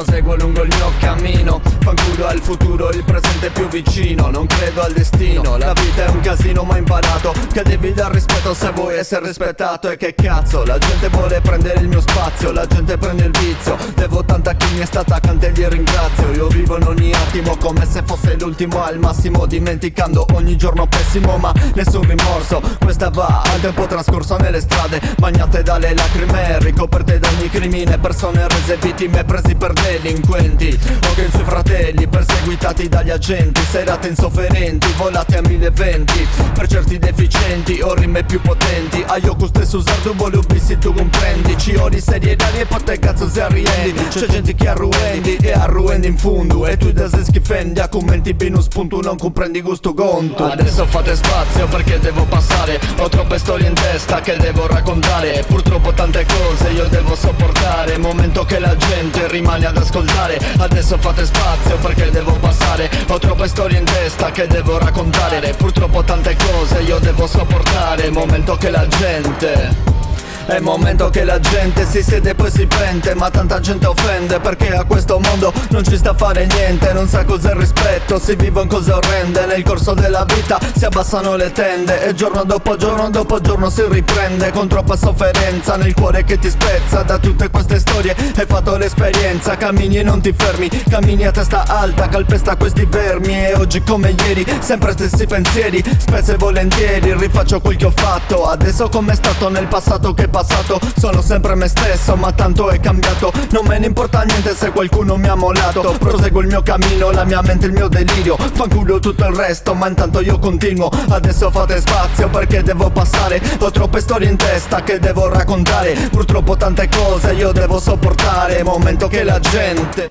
proseguo lungo il mio cammino. Fanculo al futuro, il presente è più vicino. Non credo al destino, la vita è un casino, ma ho imparato che devi dar rispetto se vuoi essere rispettato. E che cazzo, la gente vuole prendere il mio spazio, la gente prende il vizio. Devo tanto a chi mi è stata accanto e gli ringrazio. Io vivo in ogni attimo come se fosse l'ultimo, al massimo dimenticando ogni giorno pessimo, ma nessun rimorso. Questa va al tempo trascorso nelle strade, bagnate dalle lacrime, ricoperte da ogni crimine. Persone rese vittime, presi per delinquenti, o che i suoi fratelli perseguitati dagli agenti. Serate insofferenti, volate a 1020 per certi deficienti o rime più potenti. A io con stesso usato voglio visti, tu comprendi. Ci ho di serie d'aria e poi te cazzo se arriendi. C'è gente che arruendi e arruendi in fondo, e tu da se schifendi a commenti bene spunto, non comprendi gusto gonto. Adesso fate spazio perché devo passare, ho troppe storie in testa che devo raccontare. Purtroppo tante cose io devo sopportare, momento che la gente rimane ad ascoltare. Adesso fate spazio perché devo passare, ho troppe storie in testa che devo raccontare. Purtroppo tante cose io devo sopportare, momento che la gente... È il momento che la gente si siede e poi si pente, ma tanta gente offende perché a questo mondo non ci sta a fare niente. Non sa cos'è il rispetto, si vive in cose orrende. Nel corso della vita si abbassano le tende e giorno dopo giorno si riprende, con troppa sofferenza nel cuore che ti spezza. Da tutte queste storie hai fatto l'esperienza, cammini e non ti fermi, cammini a testa alta, calpesta questi vermi. E oggi come ieri, sempre stessi pensieri, spesso e volentieri rifaccio quel che ho fatto. Adesso come è stato nel passato che passato, sono sempre me stesso, ma tanto è cambiato. Non me ne importa niente se qualcuno mi ha mollato. Proseguo il mio cammino, la mia mente, il mio delirio. Fanculo tutto il resto, ma intanto io continuo. Adesso fate spazio perché devo passare, ho troppe storie in testa che devo raccontare. Purtroppo tante cose io devo sopportare, momento che la gente...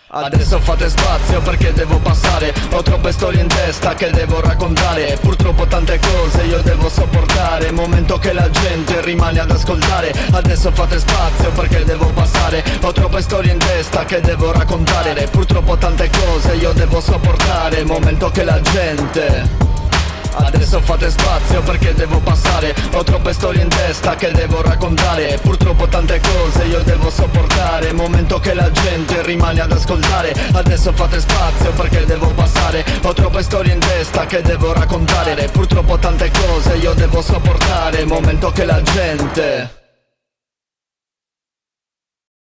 Adesso fate spazio perché devo passare, ho troppe storie in testa che devo raccontare. Purtroppo tante cose io devo sopportare, momento che la gente rimane ad ascoltare. Adesso fate spazio perché devo passare, ho troppe storie in testa che devo raccontare. Purtroppo tante cose io devo sopportare, momento che la gente... Adesso fate spazio perché devo passare, ho troppe storie in testa che devo raccontare. Purtroppo tante cose io devo sopportare, momento che la gente rimane ad ascoltare. Adesso fate spazio perché devo passare, ho troppe storie in testa che devo raccontare. Purtroppo tante cose io devo sopportare, momento che la gente...